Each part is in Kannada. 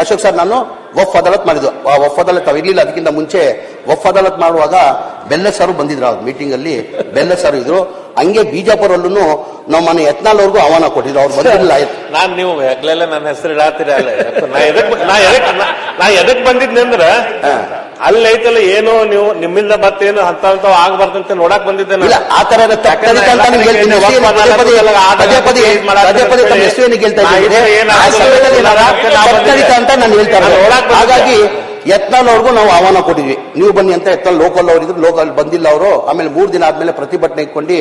ಅಶೋಕ್ ಸರ್ ನಾನು ವಫ್ ಅದಾಲತ್ ಮಾಡಿದ್ದು. ಆ ವಫ್ ಅದಾಲತ್ ಇರ್ಲಿಲ್ಲ, ಅದಕ್ಕಿಂತ ಮುಂಚೆ ವಫ್ ಅದಾಲತ್ ಮಾಡುವಾಗ ಬೆಲ್ಲ ಸಾರು ಬಂದಿದ್ರು. ಆ ಮೀಟಿಂಗ್ ಅಲ್ಲಿ ಬೆಲ್ಲ ಸಾರು ಇದ್ರು. ಹಂಗೆ ಬಿಜಾಪುರಲ್ಲೂ ನಮ್ಮ ಮನೆ ಯತ್ನಾಳ್ ಅವ್ರಿಗೂ ಆಹ್ವಾನ ಕೊಟ್ಟಿದ್ರು, ಅವ್ರು ಬಂದಿರಲಿಲ್ಲ. ನಾನ್ ನೀವು ಹೆಗ್ಲೆಲ್ಲ ನನ್ನ ಹೆಸರು ಇಡಾತೀರ ಅಲ್ಲ, ನಾ ಎದಕ್ ಬಂದಿದ್ನಿ ಅಂದ್ರ ಅಲ್ಲಿ ಐತಲ್ಲ ಏನೋ ನೀವು ನಿಮ್ಮಿಂದ ಬರ್ತೇನು ಅಂತ ಆಗ್ಬಾರ್ದಂತ ನೋಡಕ್ ಬಂದಿದ್ದೆ. ಆ ತರ ಅಂತ ನಾನು ಹೇಳ್ತಾರೆ. ಹಾಗಾಗಿ ಯತ್ನಾಳ್ ಅವ್ರಿಗೂ ನಾವು ಆಹ್ವಾನ ಕೊಟ್ಟಿದ್ವಿ, ನೀವು ಬನ್ನಿ ಅಂತ. ಯತ್ನಾಳ್ ಲೋಕಲ್ ಅವರಿದ್ರು, ಲೋಕಲ್ ಬಂದಿಲ್ಲ ಅವರು. ಆಮೇಲೆ 3 ದಿನ ಆದ್ಮೇಲೆ ಪ್ರತಿಭಟನೆ ಇಟ್ಕೊಂಡು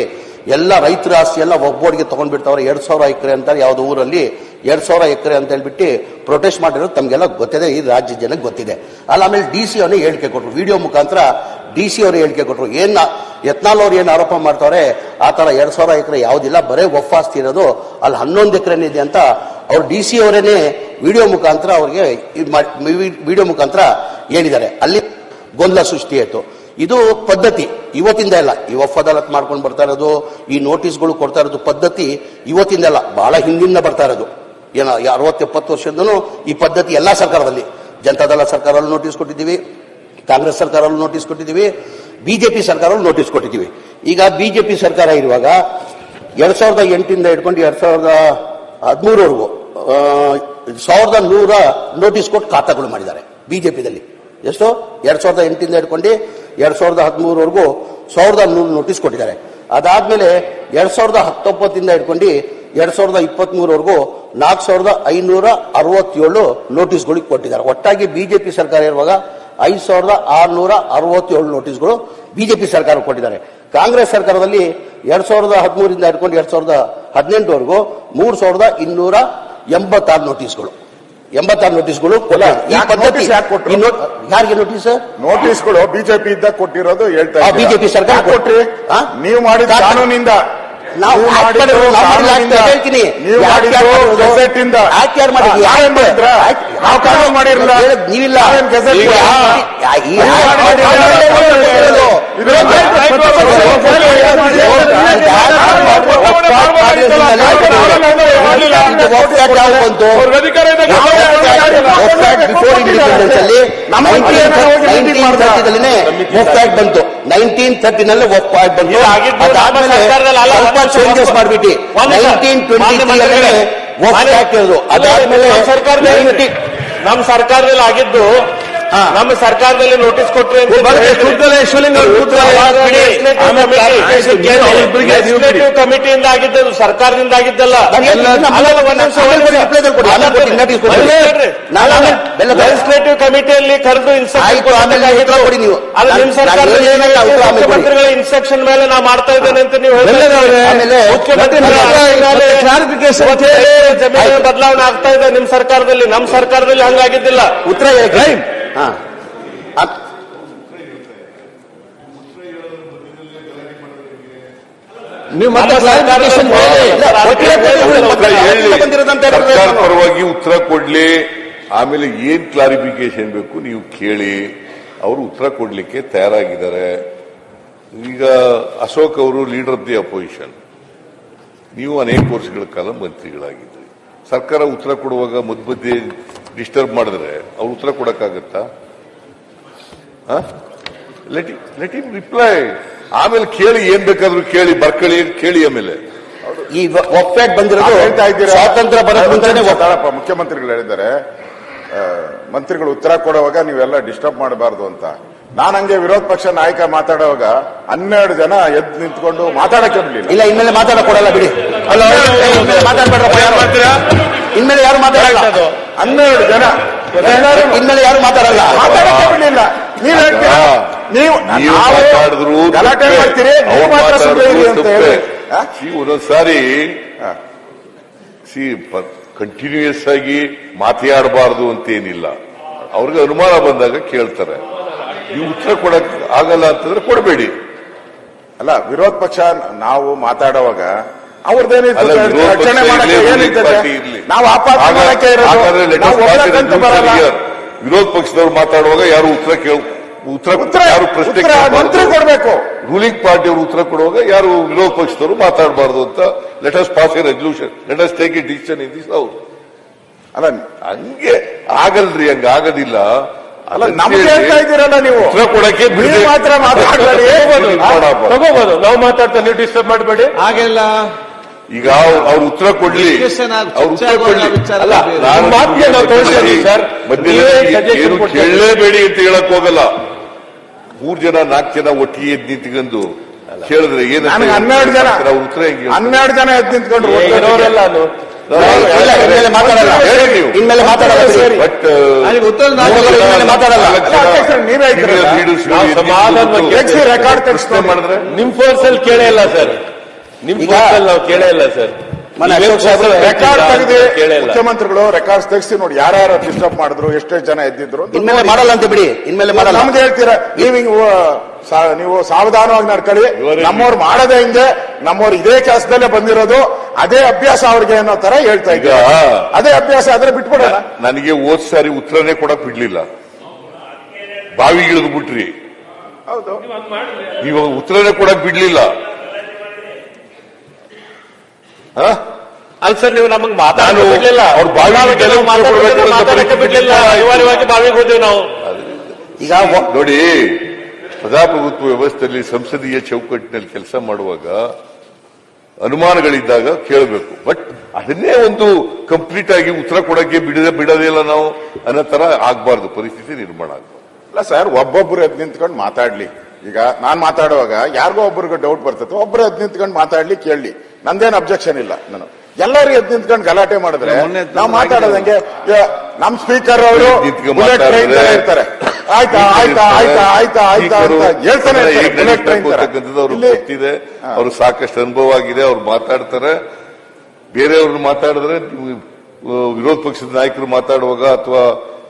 ಎಲ್ಲ ರೈತರ ಆಸ್ತಿ ಎಲ್ಲ ಒಬ್ಬೊಡಿಗೆ ತಗೊಂಡ್ಬಿಡ್ತಾವ್ರೆ. 2,000 ಎಕರೆ ಅಂತಾರೆ ಯಾವ್ದು ಊರಲ್ಲಿ, 2,000 ಎಕರೆ ಅಂತ ಹೇಳ್ಬಿಟ್ಟು ಪ್ರೊಟೆಸ್ಟ್ ಮಾಡಿರೋದು ತಮ್ಗೆಲ್ಲ ಗೊತ್ತಿದೆ, ಈ ರಾಜ್ಯ ಜನಕ್ಕೆ ಗೊತ್ತಿದೆ. ಆಮೇಲೆ DC ಅವರೇ ಹೇಳಿಕೆ ಕೊಟ್ಟರು, ವಿಡಿಯೋ ಮುಖಾಂತರ DC ಅವರು ಹೇಳಿಕೆ ಕೊಟ್ಟರು. ಯತ್ನಾಳ್ ಅವ್ರು ಏನು ಆರೋಪ ಮಾಡ್ತಾವ್ರೆ ಆ ತರ 2,000 ಎಕರೆ ಯಾವುದಿಲ್ಲ, ಬರೇ ವಫ್ ಆಸ್ತಿ ಇರೋದು, ಅಲ್ಲಿ 11 ಎಕರೆನೇ ಇದೆ ಅಂತ ಅವ್ರು DC ಅವರೇನೆ ವಿಡಿಯೋ ಮುಖಾಂತರ ಅವ್ರಿಗೆ ವಿಡಿಯೋ ಮುಖಾಂತರ ಹೇಳಿದ್ದಾರೆ. ಅಲ್ಲಿ ಗೊಂದಲ ಸೃಷ್ಟಿ ಆಯ್ತು. ಇದು ಪದ್ಧತಿ ಇವತ್ತಿಂದ ಇಲ್ಲ, ಈ ವಫ್ ಅದಾಲತ್ ಮಾಡ್ಕೊಂಡು ಬರ್ತಾ ಇರೋದು, ಈ ನೋಟಿಸ್ಗಳು ಕೊಡ್ತಾ ಇರೋದು ಪದ್ಧತಿ ಇವತ್ತಿಂದ ಇಲ್ಲ, ಬಹಳ ಹಿಂದಿನ ಬರ್ತಾ ಇರೋದು. ಏನೋ 60-70 ವರ್ಷದಿಂದನೂ ಈ ಪದ್ಧತಿ ಎಲ್ಲಾ ಸರ್ಕಾರದಲ್ಲಿ, ಜನತಾದಳ ಸರ್ಕಾರಲ್ಲೂ ನೋಟಿಸ್ ಕೊಟ್ಟಿದ್ದೀವಿ, ಕಾಂಗ್ರೆಸ್ ಸರ್ಕಾರಲ್ಲೂ ನೋಟಿಸ್ ಕೊಟ್ಟಿದ್ದೀವಿ, ಬಿಜೆಪಿ ಸರ್ಕಾರಲ್ಲೂ ನೋಟಿಸ್ ಕೊಟ್ಟಿದ್ದೀವಿ. ಈಗ ಬಿಜೆಪಿ ಸರ್ಕಾರ ಇರುವಾಗ 2008 ಹಿಡ್ಕೊಂಡು 2013ವರೆಗೂ 1100 ನೋಟಿಸ್ ಕೊಟ್ಟು ಖಾತಾಗಳು ಮಾಡಿದ್ದಾರೆ ಬಿಜೆಪಿದಲ್ಲಿ. ಎಷ್ಟು 2008 ಹಿಡ್ಕೊಂಡು 2013ವರೆಗೂ 1100 ನೋಟಿಸ್ ಕೊಟ್ಟಿದ್ದಾರೆ. ಅದಾದ್ಮೇಲೆ 2019 ಹಿಡ್ಕೊಂಡು 2023ವರೆಗೂ 4,567 ನೋಟಿಸ್ಗಳಿಗೆ ಕೊಟ್ಟಿದ್ದಾರೆ. ಒಟ್ಟಾಗಿ ಬಿಜೆಪಿ ಸರ್ಕಾರ ಇರುವಾಗ 5,667 ನೋಟಿಸ್ಗಳು ಬಿಜೆಪಿ ಸರ್ಕಾರ ಕೊಟ್ಟಿದ್ದಾರೆ. ಕಾಂಗ್ರೆಸ್ ಸರ್ಕಾರದಲ್ಲಿ 2013 ಹಿಡ್ಕೊಂಡು 2018ವರೆಗೂ 3,286 ನೋಟಿಸ್ಗಳು 86 ನೋಟಿಸ್ಗಳು. ಈ ಪದ್ಧತಿ ಯಾರಿಗೆ ನೋಟಿಸ್ಗಳು ಬಿಜೆಪಿ ಇದ್ದಾಗ ಕೊಟ್ಟಿರೋದು ಹೇಳ್ತಾ ಬಿಜೆಪಿ ಸರ್ಕಾರ ಕೊಟ್ರಿ. ನೀವು ಮಾಡಿದ ಕಾನೂನಿಂದ ಹೇಳ್ತೀನಿ, ನೀವಿಲ್ಲ ಬಂತು. ಬಿಫೋರ್ ಇಂಡಿಪೆಂಡೆನ್ಸ್ ಅಲ್ಲಿ 1930 ವಫ್ ಆಕ್ಟ್ ಬಂತು. 1930 ವಫ್ ಆಕ್ಟ್ ಬಂತು. ಅದಾದ್ಮೇಲೆ ಸ್ವಲ್ಪ ಚೇಂಜಸ್ ಮಾಡ್ಬಿಟ್ಟು 1923 ವಫ್ ಆಕ್ಟ್ ಇರೋದು. ಅದಾದ್ಮೇಲೆ ನಮ್ಮ ಸರ್ಕಾರದಲ್ಲಿ ಆಗಿದ್ದು, ನಮ್ಮ ಸರ್ಕಾರದಲ್ಲಿ ನೋಟಿಸ್ ಕೊಟ್ಟರೆ ಕಮಿಟಿಯಿಂದ ಆಗಿದ್ದು, ಸರ್ಕಾರದಿಂದ ಆಗಿದ್ದಲ್ಲ. ಲೆಜಿಸ್ಲೇಟಿವ್ ಕಮಿಟಿಯಲ್ಲಿ ಕರೆದು ನಿಮ್ಮ ಸರ್ಕಾರದಲ್ಲಿ ಮುಖ್ಯಮಂತ್ರಿಗಳ ಇನ್ಸ್ಟ್ರಕ್ಷನ್ ಮೇಲೆ ನಾ ಮಾಡ್ತಾ ಇದ್ದೇನೆ ಅಂತ ನೀವು ಜಮೀನು ಬದಲಾವಣೆ ಆಗ್ತಾ ಇದೆ ನಿಮ್ಮ ಸರ್ಕಾರದಲ್ಲಿ. ನಮ್ಮ ಸರ್ಕಾರದಲ್ಲಿ ಹಂಗಾಗಿದ್ದಿಲ್ಲ. ಉತ್ತರ ನೀವು ಪರವಾಗಿ ಉತ್ತರ ಕೊಡ್ಲಿ, ಆಮೇಲೆ ಏನ್ ಕ್ಲಾರಿಫಿಕೇಶನ್ ಬೇಕು ನೀವು ಕೇಳಿ. ಅವರು ಉತ್ತರ ಕೊಡ್ಲಿಕ್ಕೆ ತಯಾರಾಗಿದ್ದಾರೆ. ಈಗ ಅಶೋಕ್ ಅವರು ಲೀಡರ್ ಆಫ್ ದಿ ಅಪೋಸಿಷನ್, ನೀವು ಅನೇಕ ವರ್ಷಗಳ ಕಾಲ ಮಂತ್ರಿಗಳಾಗಿದ್ರಿ. ಸರ್ಕಾರ ಉತ್ತರ ಕೊಡುವಾಗ ಮಧ್ಯೆ ಡಿಸ್ಟರ್ಬ್ ಮಾಡಿದ್ರೆ ಅವ್ರು ಉತ್ತರ ಕೊಡಕ್ಕಾಗತ್ತಾ? Let him reply. ಆಮೇಲೆ ಕೇಳಿ, ಏನ್ ಬೇಕಾದ್ರೂ ಕೇಳಿ, ಬರ್ಕಳಿ ಕೇಳಿ. ಆಮೇಲೆ ಈ ವಫ್ ಆಕ್ಟ್ ಬಂದಿರೋದು ಹೇಳ್ತಾ ಇದ್ದೀರಾ, ಸ್ವಾತಂತ್ರ್ಯ ಬರೋದ್ರಿಂದಲೇ ಮುಖ್ಯಮಂತ್ರಿಗಳು ಹೇಳಿದ್ದಾರೆ ಮಂತ್ರಿಗಳು ಉತ್ತರ ಕೊಡುವಾಗ ನೀವೆಲ್ಲ ಡಿಸ್ಟರ್ಬ್ ಮಾಡಬಾರ್ದು ಅಂತ. ನಾನು ಹಂಗೆ ವಿರೋಧ ಪಕ್ಷ ನಾಯಕ ಮಾತಾಡುವಾಗ 12 ಜನ ಎದ್ದು ನಿಂತ್ಕೊಂಡು ಮಾತಾಡಕ್ಕೆ ಬಿಡಲಿಲ್ಲ. ಇಲ್ಲ, ಇನ್ಮೇಲೆ ಮಾತಾಡಕೊಡಲ್ಲ ಬಿಡಿ. ಇನ್ಮೇಲೆ ಯಾರು ಮಾತಾಡಲ್ಲ. 12 ಜನ ಇನ್ಮೇಲೆ ಯಾರು ಮಾತಾಡಲ್ಲ, ಮಾತಾಡಕ್ಕೆ ಬಿಡಲಿಲ್ಲ. ನೀವ್ ಹೇಳ್ತೀರಾ, ನೀವು ಗಲಾಟೆ ಮಾಡ್ತೀರಿ, ಅಂತ ಹೇಳಿ ಒಂದೊಂದ್ಸಾರಿ ಕಂಟಿನ್ಯೂಯಸ್ ಆಗಿ ಮಾತಾಡಬಾರ್ದು ಅಂತೇನಿಲ್ಲ. ಅವ್ರಿಗೆ ಅನುಮಾನ ಬಂದಾಗ ಕೇಳ್ತಾರೆ. ನೀವು ಉತ್ತರ ಕೊಡಕ್ ಆಗಲ್ಲ ಅಂತಂದ್ರೆ ಕೊಡಬೇಡಿ. ಅಲ್ಲ, ವಿರೋಧ ಪಕ್ಷ ನಾವು ಮಾತಾಡುವಾಗ ಅವ್ರದ್ದೇನಿದೆ ನಾವು ವಿರೋಧ ಪಕ್ಷದವ್ರು ಮಾತಾಡುವಾಗ ಯಾರು ಉತ್ತರ ಯಾರು ಪ್ರಶ್ನೆ ಮಂತ್ರಿ ಕೊಡಬೇಕು. ರೂಲಿಂಗ್ ಪಾರ್ಟಿಯವರು ಉತ್ತರ ಕೊಡುವಾಗ ಯಾರು ವಿರೋಧ ಪಕ್ಷದವರು ಮಾತಾಡಬಾರ್ದು ಅಂತ let us pass A resolution, let us take A decision in this house. ಅಲ್ಲ ಹಂಗೆ ಆಗಲ್ರಿ, ಹಂಗ ಆಗೋದಿಲ್ಲ. ಅಲ್ಲ ನಮ್ಗೆ ಹೇಳ್ತಾ ಇದ್ದೀರಲ್ಲ ನೀವು, ಉತ್ತರ ಕೊಡಕ್ಕೆ ನೀವು ಮಾತ್ರ ಮಾತಾಡಬೇಡಿ. ತಗೋಬಹುದು, ನಾವು ಮಾತಾಡ್ತಾ ನೀವು ಡಿಸ್ಟರ್ಬ್ ಮಾಡಬೇಡಿ. ಹಾಗೆಲ್ಲ ಈಗ ಅವ್ರು ಉತ್ತರ ಕೊಡ್ಲಿ, ಅವ್ರು ಉತ್ತರ ಕೊಡ್ಲಿ. ಅಲ್ಲ, ನಮ್ಮ ಮಾತಿಗೆ ನಾವು ತಗೊಳ್ತೀವಿ ಸರ್. ಏನು ಕೇಳಲೇಬೇಡಿ ಅಂತ ಹೇಳಕ್ ಹೋಗಲ್ಲ. 3 ಜನ 4 ಜನ ಒಟ್ಟಿಗೆ ಎದ್ದು ನಿಂತ್ಕೊಂಡು ಕೇಳಿದ್ರೆ ಏನು ನನಗೆ 12 ಜನ ಉತ್ತರ ಹೆಂಗೆ? 12 ಜನ ಎದ್ದು ನಿಂತ್ಕೊಂಡ್ರು ಇರೋರೆಲ್ಲ ಇನ್ಮೇಲೆ ಮಾತಾಡಲ್ಲ, ಇನ್ಮೇಲೆ ಮಾತಾಡಲ್ಲ, ಬಟ್ ಮಾತಾಡಲ್ಲ. ನೀವೇ ರೆಕಾರ್ಡ್ ತೆಗೆಸ್ಕೊಂಡು ಮಾಡಿದ್ರೆ ನಿಮ್ ಫೋರ್ಸ್ ಅಲ್ಲಿ ಕೇಳೇ ಇಲ್ಲ ಸರ್, ನಿಮ್ ಫೋರ್ಸ್ ಅಲ್ಲಿ ನಾವು ಕೇಳೇ ಇಲ್ಲ ಸರ್. ರೆಕಾರ್ಡ್ ತೆಗೆದು ಮುಖ್ಯಮಂತ್ರಿಗಳು ರೆಕಾರ್ಡ್ಸ್ ತೆಗಿಸಿ ನೋಡಿ ಯಾರ್ಯಾರು ಡಿಸ್ಟರ್ಬ್ ಮಾಡಿದ್ರು, ಎಷ್ಟೇ ಜನ ಎದ್ದಿದ್ರು. ಇನ್ಮೇಲೆ ಮಾಡಲ್ಲ ಅಂತ ಬಿಡಿ, ಇನ್ಮೇಲೆ ಮಾಡಲ್ಲ. ನಮ್ದು ಹೇಳ್ತೀರಾ ನೀವು ಸಾವಧಾನವಾಗಿ ನಡ್ಕೊಳ್ಳಿ. ನಮ್ಮವ್ರು ಮಾಡೋದೇ ಹಿಂಗೆ, ನಮ್ಮವ್ರು ಇದೇ ಕೆಲಸದಲ್ಲೇ ಬಂದಿರೋದು, ಅದೇ ಅಭ್ಯಾಸ ಅವ್ರಿಗೆ ಅನ್ನೋ ತರ ಹೇಳ್ತಾ ಇದ್ದ. ಅದೇ ಅಭ್ಯಾಸ ಆದ್ರೆ ಬಿಟ್ಬಿಡೋಣ. ನನಗೆ ಹೋದ್ ಸಾರಿ ಉತ್ತರನೇ ಕೊಡಕ್ ಬಿಡ್ಲಿಲ್ಲ, ಬಾವಿಗಿಳಿದು ಬಿಟ್ರಿ. ಹೌದು, ನೀವು ಉತ್ತರನೇ ಕೊಡಕ್ ಬಿಡ್ಲಿಲ್ಲ. ಅಲ್ಲ ಸರ್, ನೀವು ನಮಗೆ ಮಾತಾಡಕ್ಕೆ ಬಿಡ್ಲಿಲ್ಲ, ಅವ್ರು ಮಾತಾಡಕ್ಕೆ ಬಿಡ್ಲಿಲ್ಲ, ಅನಿವಾರ್ಯವಾಗಿ ಬಾವಿಗೆ ಹೋದ್ವಿ ನಾವು. ಈಗ ನೋಡಿ, ಪ್ರಜಾಪ್ರಭುತ್ವ ವ್ಯವಸ್ಥೆಯಲ್ಲಿ ಸಂಸದೀಯ ಚೌಕಟ್ಟಿನಲ್ಲಿ ಕೆಲಸ ಮಾಡುವಾಗ ಅನುಮಾನಗಳಿದ್ದಾಗ ಕೇಳಬೇಕು. ಬಟ್ ಅದನ್ನೇ ಒಂದು ಕಂಪ್ಲೀಟ್ ಆಗಿ ಉತ್ತರ ಕೊಡಕ್ಕೆ ಬಿಡೋದೇ ಇಲ್ಲ ನಾವು ಅನ್ನೋ ತರ ಆಗ್ಬಾರ್ದು, ಪರಿಸ್ಥಿತಿ ನಿರ್ಮಾಣ ಆಗ್ಬಾರ್ದು. ಇಲ್ಲ ಸರ್, ಒಬ್ಬೊಬ್ರು ಎದ್ದು ನಿಂತ್ಕೊಂಡು ಮಾತಾಡ್ಲಿ. ಈಗ ನಾನ್ ಮಾತಾಡುವಾಗ ಯಾರಿಗೋ ಒಬ್ಬರಿಗೆ ಡೌಟ್ ಬರ್ತದೆ, ಒಬ್ರು ಎದ್ದು ನಿಂತ್ಕೊಂಡು ಮಾತಾಡ್ಲಿ, ಕೇಳಲಿ, ನಂದೇನು ಅಬ್ಜೆಕ್ಷನ್ ಇಲ್ಲ. ನಾನು ಎಲ್ಲರೂ ಎದ್ದು ನಿಂತ್ಕೊಂಡು ಗಲಾಟೆ ಮಾಡಿದ್ರೆ ನಾವು ಮಾತಾಡೋದಂಗೆ. ನಮ್ ಸ್ಪೀಕರ್ ಅವರು ಬುಲೆಟ್ ಟ್ರೈನ್ ತರ ಇರ್ತಾರೆ, ಆಯ್ತಾ ಆಯ್ತಾ ಆಯ್ತಾ ಆಯ್ತಾ ಆಯ್ತಾ ಅಂತ ಹೇಳ್ತಾನೆ ಇರ್ತಾರೆ. ಬುಲೆಟ್ ಟ್ರೈನ್ ಅವ್ರಿಗೆ ಗೊತ್ತಿದೆ, ಅವ್ರು ಸಾಕಷ್ಟು ಅನುಭವ ಆಗಿದೆ, ಅವ್ರು ಮಾತಾಡ್ತಾರೆ. ಬೇರೆಯವ್ರನ್ನ ಮಾತಾಡಿದ್ರೆ ವಿರೋಧ ಪಕ್ಷದ ನಾಯಕರು ಮಾತಾಡುವಾಗ, ಅಥವಾ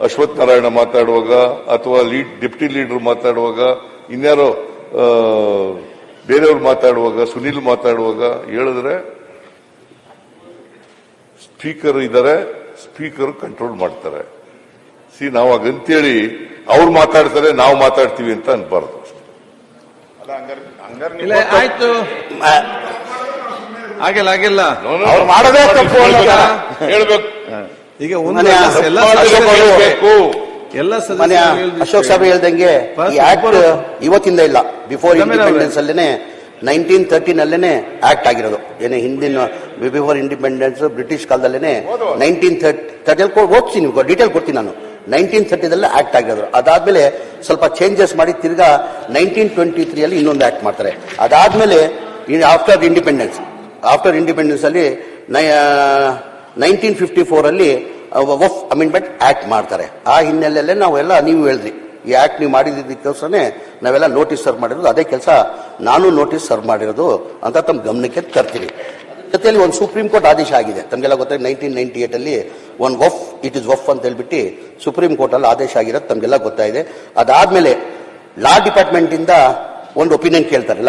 ಅಶ್ವಥ್ ನಾರಾಯಣ ಮಾತಾಡುವಾಗ, ಅಥವಾ ಡೆಪ್ಟಿ ಲೀಡರ್ ಮಾತಾಡುವಾಗ, ಇನ್ಯಾರೋ ಬೇರೆಯವ್ರು ಮಾತಾಡುವಾಗ, ಸುನಿಲ್ ಮಾತಾಡುವಾಗ ಹೇಳಿದ್ರೆ ಸ್ಪೀಕರ್ ಇದ್ದಾರೆ, ಸ್ಪೀಕರ್ ಕಂಟ್ರೋಲ್ ಮಾಡ್ತಾರೆ. ನಾವು ಹಾಗಂತೇಳಿ ಅವ್ರು ಮಾತಾಡ್ತಾರೆ ನಾವು ಮಾತಾಡ್ತೀವಿ ಅಂತ ಅನ್ಬಾರ್ದು. ಆಯ್ತು, ಆಗಿಲ್ಲ ಆಗಿಲ್ಲ, ಅವ್ರು ಮಾಡೋದೇ ತಪ್ಪು ಹೇಳ್ಬೇಕು. ಈಗ ಎಲ್ಲ ಮನೆ ಅಶೋಕ್ ಸಾಹೇಬ್ ಹೇಳ್ದಂಗೆ ಈ ಆಕ್ಟ್ ಇವತ್ತಿಂದ ಇಲ್ಲ, ಬಿಫೋರ್ ಇಂಡಿಪೆಂಡೆನ್ಸ್ ಅಲ್ಲೇನೆ 1913 ಆಕ್ಟ್ ಆಗಿರೋದು. ಏನೇ ಹಿಂದಿನ ಬಿಫೋರ್ ಇಂಡಿಪೆಂಡೆನ್ಸ್ ಬ್ರಿಟಿಷ್ ಕಾಲದಲ್ಲೇನೆ 1930 ಓದ್ತೀನಿ, ಡೀಟೇಲ್ ಕೊಡ್ತೀನಿ ನಾನು. 1930 ಆಕ್ಟ್ ಆಗಿರೋದು. ಅದಾದ್ಮೇಲೆ ಸ್ವಲ್ಪ ಚೇಂಜಸ್ ಮಾಡಿ ತಿರ್ಗಾ 1923 ಅಲ್ಲಿ ಇನ್ನೊಂದು ಆಕ್ಟ್ ಮಾಡ್ತಾರೆ. ಅದಾದ್ಮೇಲೆ ಆಫ್ಟರ್ ಇಂಡಿಪೆಂಡೆನ್ಸ್ ಅಲ್ಲಿ 1954 ಅಲ್ಲಿ ವಫ್ ಅಮೆಂಡ್ಮೆಂಟ್ ಆಕ್ಟ್ ಮಾಡ್ತಾರೆ. ಆ ಹಿನ್ನೆಲೆಯಲ್ಲೇ ನಾವೆಲ್ಲ, ನೀವು ಹೇಳಿದ್ರಿ, ಈ ಆಕ್ಟ್ ನೀವು ಮಾಡಿದ್ದಕ್ಕೋಸ್ಕರನೇ ನಾವೆಲ್ಲ ನೋಟಿಸ್ ಸರ್ವ್ ಮಾಡಿರೋದು. ಅದೇ ಕೆಲಸ ನಾನು ನೋಟಿಸ್ ಸರ್ವ್ ಮಾಡಿರೋದು ಅಂತ ತಮ್ಮ ಗಮನಕ್ಕೆ ತರ್ತೀವಿ. ಜೊತೆಯಲ್ಲಿ ಒಂದು ಸುಪ್ರೀಂ ಕೋರ್ಟ್ ಆದೇಶ ಆಗಿದೆ, ತಮಗೆಲ್ಲ ಗೊತ್ತಾಗ 1998 ಅಲ್ಲಿ ಒಂದು ವಫ್ ಇಟ್ ಇಸ್ ವಫ್ ಅಂತ ಹೇಳ್ಬಿಟ್ಟು ಸುಪ್ರೀಂ ಕೋರ್ಟ್ ಅಲ್ಲಿ ಆದೇಶ ಆಗಿರೋದು ತಮಗೆಲ್ಲ ಗೊತ್ತಾಗಿದೆ. ಅದಾದ್ಮೇಲೆ ಲಾ ಡಿಪಾರ್ಟ್ಮೆಂಟ್ ಇಂದ ಒಂದು ಒಪಿನಿಯನ್ ಕೇಳ್ತಾರೆ,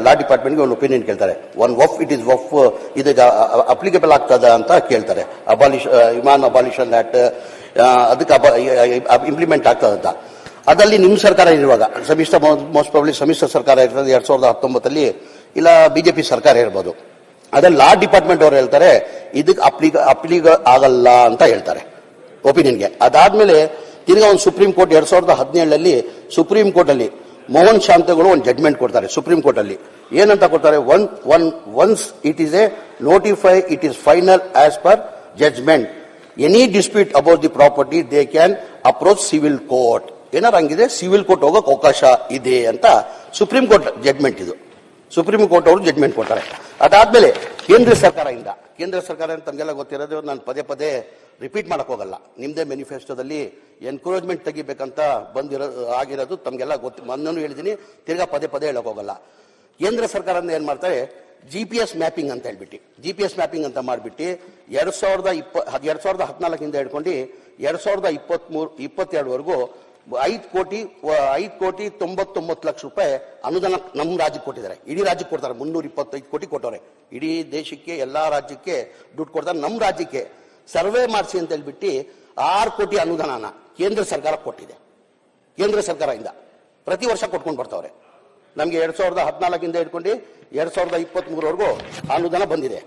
ಲಾ ಡಿಪಾರ್ಟ್ಮೆಂಟ್ಗೆ ಒಂದು ಒಪಿನಿಯನ್ ಕೇಳ್ತಾರೆ. One Waqf it is Waqf ಇದು ಅಪ್ಲಿಕೇಬಲ್ ಆಗ್ತದ ಅಂತ ಕೇಳ್ತಾರೆ. ಇಮಾನ್ ಅಬಾಲಿಷನ್ ಆಕ್ಟ್ ಅದಕ್ಕೆ ಇಂಪ್ಲಿಮೆಂಟ್ ಆಗ್ತದಂತ. ಅದಲ್ಲಿ ನಿಮ್ಮ ಸರ್ಕಾರ ಇರುವಾಗ ಮೋಸ್ಟ್ ಪ್ರಾಬಬ್ಲಿ ಸಮ್ಮಿಶ್ರ ಸರ್ಕಾರ ಇರ್ತದೆ 2019 ಇಲ್ಲ ಬಿಜೆಪಿ ಸರ್ಕಾರ ಇರ್ಬೋದು. ಅದ್ರಲ್ಲಿ ಲಾ ಡಿಪಾರ್ಟ್ಮೆಂಟ್ ಅವರು ಹೇಳ್ತಾರೆ ಇದಕ್ಕೆ ಅಪ್ಲಿಗ ಆಗಲ್ಲ ಅಂತ ಹೇಳ್ತಾರೆ ಒಪಿನಿಯನ್ಗೆ. ಅದಾದ್ಮೇಲೆ ತಿರ್ಗಾ ಒಂದು ಸುಪ್ರೀಂ ಕೋರ್ಟ್ 2017 ಸುಪ್ರೀಂ ಕೋರ್ಟ್ ಅಲ್ಲಿ ಮೋಹನ್ ಶಾಂತಗಳು ಒಂದು ಜಡ್ಜ್ಮೆಂಟ್ ಕೊಡ್ತಾರೆ ಸುಪ್ರೀಂ ಕೋರ್ಟ್ ಅಲ್ಲಿ. ಏನಂತ ಕೊಡ್ತಾರೆ, once it is a notify it is final as per judgment, any dispute about the property they can approach civil court. ಏನಾರು ಹಂಗಿದೆ ಸಿವಿಲ್ ಕೋರ್ಟ್ ಹೋಗಕ್ಕೆ ಅವಕಾಶ ಇದೆ ಅಂತ ಸುಪ್ರೀಂ ಕೋರ್ಟ್ ಜಡ್ಜ್ಮೆಂಟ್ ಇದು. ಸುಪ್ರೀಂ ಕೋರ್ಟ್ ಅವರು ಜಡ್ಜ್ಮೆಂಟ್ ಕೊಡ್ತಾರೆ. ಅದಾದ್ಮೇಲೆ ಕೇಂದ್ರ ಸರ್ಕಾರ ತಮಗೆಲ್ಲ ಗೊತ್ತಿರೋದು, ನಾನು ಪದೇ ರಿಪೀಟ್ ಮಾಡಕ್ ಹೋಗಲ್ಲ. ನಿಮ್ದೇ ಮ್ಯಾನಿಫೆಸ್ಟೋದಲ್ಲಿ ಎನ್ಕರೇಜ್ಮೆಂಟ್ ತೆಗಿಬೇಕಂತ ಆಗಿರೋದು ತಮಗೆಲ್ಲ ಗೊತ್ತು. ಮೊನ್ನೆ ಹೇಳಿದ್ದೀನಿ, ತಿರ್ಗಾ ಪದೇ ಹೇಳಕ್ ಹೋಗಲ್ಲ. ಕೇಂದ್ರ ಸರ್ಕಾರ ಏನ್ ಮಾಡ್ತಾರೆ, GPS ಮ್ಯಾಪಿಂಗ್ ಅಂತ ಹೇಳ್ಬಿಟ್ಟು GPS ಮ್ಯಾಪಿಂಗ್ ಅಂತ ಮಾಡ್ಬಿಟ್ಟು 2014 ಹಿಡ್ಕೊಂಡು 2022 ₹5,99,00,000 ಅನುದಾನ ನಮ್ಮ ರಾಜ್ಯಕ್ಕೆ ಕೊಟ್ಟಿದ್ದಾರೆ. ಇಡೀ ರಾಜ್ಯಕ್ಕೆ ಕೊಡ್ತಾರೆ. 325 ಕೋಟಿ ಕೊಟ್ಟವ್ರೆ. ಇಡೀ ದೇಶಕ್ಕೆ ಎಲ್ಲಾ ರಾಜ್ಯಕ್ಕೆ ದುಡ್ಡು ಕೊಡ್ತಾರೆ. ನಮ್ಮ ರಾಜ್ಯಕ್ಕೆ ಸರ್ವೆ ಮಾಡಿಸಿ ಅಂತ ಹೇಳ್ಬಿಟ್ಟು 6 ಕೋಟಿ ಅನುದಾನ ಕೇಂದ್ರ ಸರ್ಕಾರ ಕೊಟ್ಟಿದೆ. ಕೇಂದ್ರ ಸರ್ಕಾರದಿಂದ ಪ್ರತಿ ವರ್ಷ ಕೊಟ್ಕೊಂಡು ಬರ್ತಾವ್ರೆ. ನಮಗೆ 2014 ಹಿಡ್ಕೊಂಡು 2023 ಅನುದಾನ ಬಂದಿದೆ.